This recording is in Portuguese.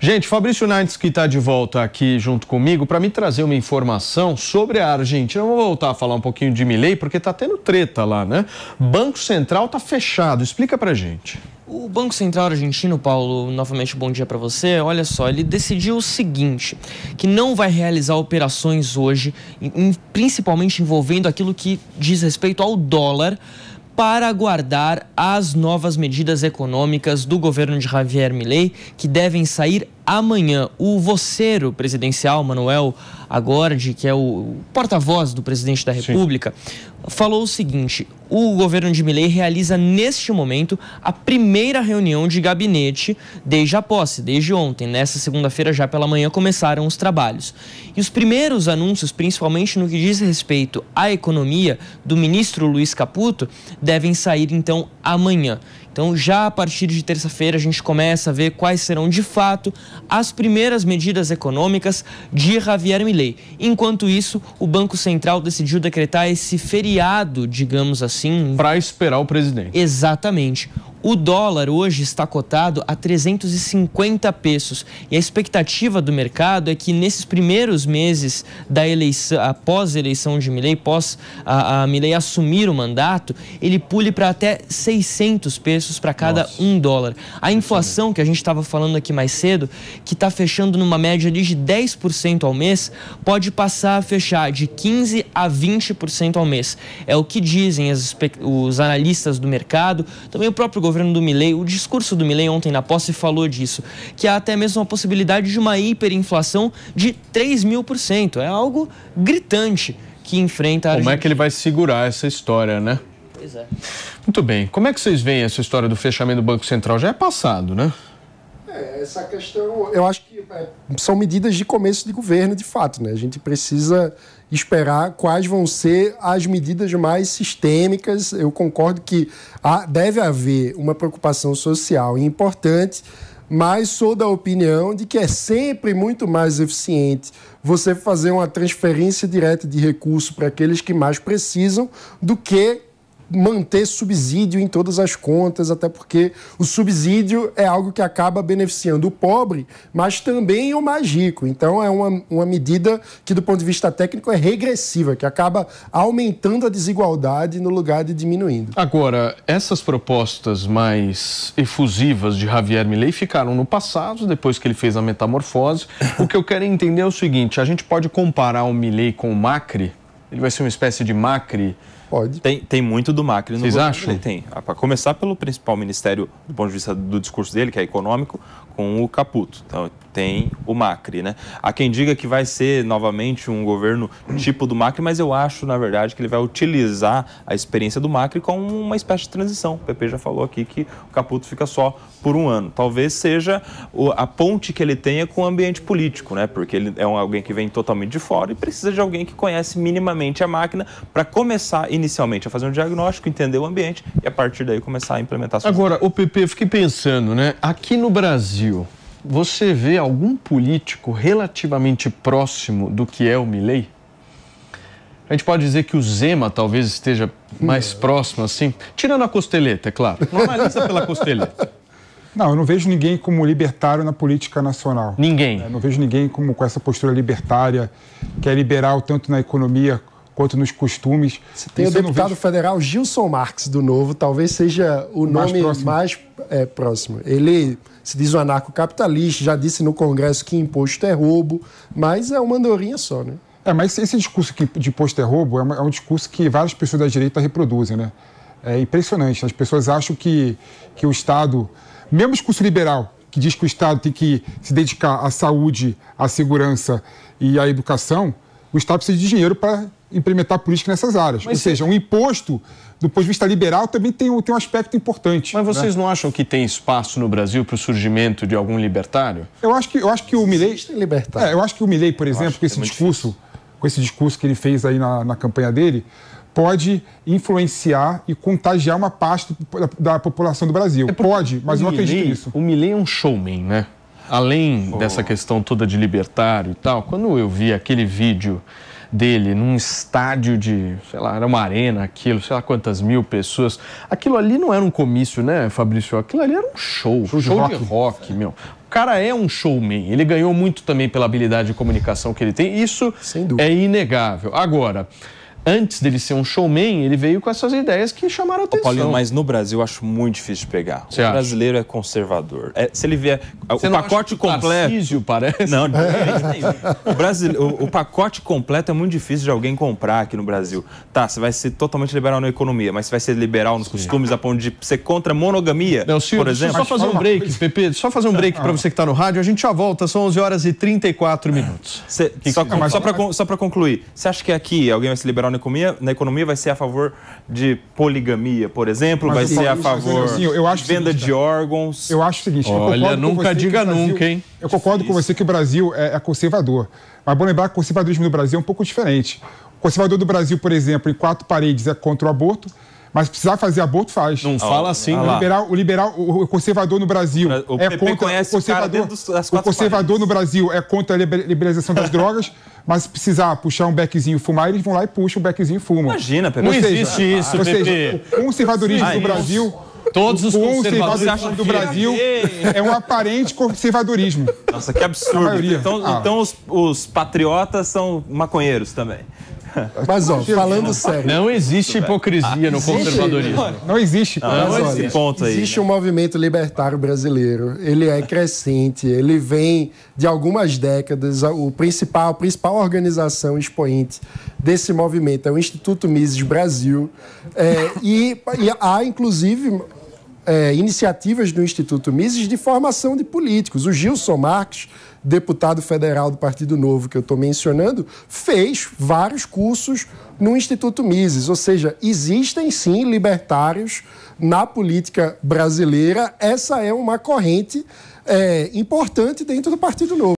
Gente, Fabrício Naintes que está de volta aqui junto comigo para me trazer uma informação sobre a Argentina. Vamos voltar a falar um pouquinho de Milei, porque está tendo treta lá, né? Banco Central está fechado. Explica pra gente. O Banco Central argentino, Paulo, novamente bom dia para você. Olha só, ele decidiu o seguinte, que não vai realizar operações hoje, principalmente envolvendo aquilo que diz respeito ao dólar, para aguardar as novas medidas econômicas do governo de Javier Milei, que devem sair amanhã. O voceiro presidencial, Manuel Agordi, que é o porta-voz do presidente da República, falou o seguinte: o governo de Milei realiza neste momento a primeira reunião de gabinete desde a posse, desde ontem. Nessa segunda-feira, já pela manhã, começaram os trabalhos. E os primeiros anúncios, principalmente no que diz respeito à economia, do ministro Luiz Caputo, devem sair então amanhã. Então, já a partir de terça-feira, a gente começa a ver quais serão, de fato, as primeiras medidas econômicas de Javier Milei. Enquanto isso, o Banco Central decidiu decretar esse feriado, digamos assim... para esperar o presidente. Exatamente. O dólar hoje está cotado a 350 pesos e a expectativa do mercado é que nesses primeiros meses da eleição, após a eleição de Milei, após a Milei assumir o mandato, ele pule para até 600 pesos para cada $1. A inflação que a gente estava falando aqui mais cedo, que está fechando numa média de 10% ao mês, pode passar a fechar de 15% a 20% ao mês. É o que dizem os analistas do mercado, também o próprio governo do Milei. O discurso do Milei ontem na posse falou disso, que há até mesmo a possibilidade de uma hiperinflação de 3.000%. É algo gritante que enfrenta a Argentina. Como é que ele vai segurar essa história, né? Pois é. Muito bem. Como é que vocês veem essa história do fechamento do Banco Central? Já é passado, né? Essa questão, eu acho que são medidas de começo de governo, de fato, né? A gente precisa esperar quais vão ser as medidas mais sistêmicas. Eu concordo que deve haver uma preocupação social importante, mas sou da opinião de que é sempre muito mais eficiente você fazer uma transferência direta de recurso para aqueles que mais precisam do que manter subsídio em todas as contas, até porque o subsídio é algo que acaba beneficiando o pobre, mas também o mais rico. Então, é uma medida que, do ponto de vista técnico, é regressiva, que acaba aumentando a desigualdade no lugar de diminuindo. Agora, essas propostas mais efusivas de Javier Milei ficaram no passado, depois que ele fez a metamorfose. O que eu quero entender é o seguinte: a gente pode comparar o Milei com o Macri? Ele vai ser uma espécie de Macri? Pode. Tem muito do Macri no governo. Vocês acham? Tem. Para começar pelo principal ministério, do ponto de vista do discurso dele, que é econômico, com o Caputo. Então, tem o Macri, né? Há quem diga que vai ser novamente um governo tipo do Macri, mas eu acho, na verdade, que ele vai utilizar a experiência do Macri como uma espécie de transição. O PP já falou aqui que o Caputo fica só por um ano. Talvez seja a ponte que ele tenha com o ambiente político, né? Porque ele é alguém que vem totalmente de fora e precisa de alguém que conhece minimamente a máquina para começar inicialmente a fazer um diagnóstico, entender o ambiente e a partir daí começar a implementar. Agora, o PP, eu fiquei pensando, né? Aqui no Brasil, você vê algum político relativamente próximo do que é o Milei? A gente pode dizer que o Zema talvez esteja mais próximo, assim, tirando a costeleta, é claro. Não analisa pela costeleta. Não, eu não vejo ninguém como libertário na política nacional. Ninguém? Eu não vejo ninguém com essa postura libertária, que é liberal tanto na economia quanto nos costumes. Você tem o deputado federal Gilson Marques, do Novo, talvez seja o nome mais próximo. Ele se diz um anarcocapitalista, já disse no Congresso que imposto é roubo, mas é uma andorinha só, né? Mas esse discurso de imposto é roubo é um discurso que várias pessoas da direita reproduzem, né? É impressionante. As pessoas acham que o Estado, mesmo discurso liberal, que diz que o Estado tem que se dedicar à saúde, à segurança e à educação, o Estado precisa de dinheiro para implementar política nessas áreas. Ou seja, um imposto, do ponto de vista liberal, também tem um aspecto importante. Mas vocês não acham que tem espaço no Brasil para o surgimento de algum libertário? Eu acho que o Milei... eu acho que o Milei, por exemplo, com esse discurso que ele fez aí na campanha dele, pode influenciar e contagiar uma parte da população do Brasil. Pode, mas eu não acredito nisso. O Milei é um showman, né? Além dessa questão toda de libertário e tal, quando eu vi aquele vídeo dele num estádio de, sei lá, era uma arena, aquilo, sei lá quantas mil pessoas. Aquilo ali não era um comício, né, Fabrício? Aquilo ali era um show de rock, meu. O cara é um showman, ele ganhou muito também pela habilidade de comunicação que ele tem, isso é inegável. Agora, antes dele ser um showman, ele veio com essas ideias que chamaram a atenção. Paulinho, mas no Brasil eu acho muito difícil de pegar. Você o brasileiro é conservador. Se ele vier Você o pacote completo... Tarcísio, parece? Não, o pacote completo é muito difícil de alguém comprar aqui no Brasil. Tá, você vai ser totalmente liberal na economia, mas você vai ser liberal nos costumes, a ponto de ser contra a monogamia, por exemplo. Só fazer um break, Pepe, só fazer um break para você que está no rádio, a gente já volta, são 11h34. Só para concluir, você acha que aqui alguém vai ser liberal na economia vai ser a favor de poligamia, por exemplo? Vai ser a favor de venda de órgãos? Eu acho o seguinte... Olha, nunca diga nunca, hein? Eu concordo com você que o Brasil é conservador. Mas é bom lembrar que o conservadorismo no Brasil é um pouco diferente. O conservador do Brasil, por exemplo, em 4 paredes é contra o aborto, mas se precisar fazer aborto, faz. Não fala assim, o conservador no Brasil é contra... O conservador no Brasil é contra a liberalização das drogas, mas se precisar puxar um beckzinho e fumar, eles vão lá e puxam um beckzinho e fumam. Imagina, Pepe. Não existe isso, Pepe. Ou seja, o conservadorismo do Brasil... Todos os conservadores do Brasil é um aparente conservadorismo. Nossa, que absurdo. Então os patriotas são maconheiros também. Mas, ó, falando sério... Não existe hipocrisia no conservadorismo. Não existe. Esse ponto aí, existe um movimento libertário brasileiro. Ele é crescente, ele vem de algumas décadas. A principal organização expoente desse movimento é o Instituto Mises Brasil. E há, inclusive... iniciativas do Instituto Mises de formação de políticos. O Gilson Marques, deputado federal do Partido Novo que eu estou mencionando, fez vários cursos no Instituto Mises. Ou seja, existem sim libertários na política brasileira. Essa é uma corrente importante dentro do Partido Novo.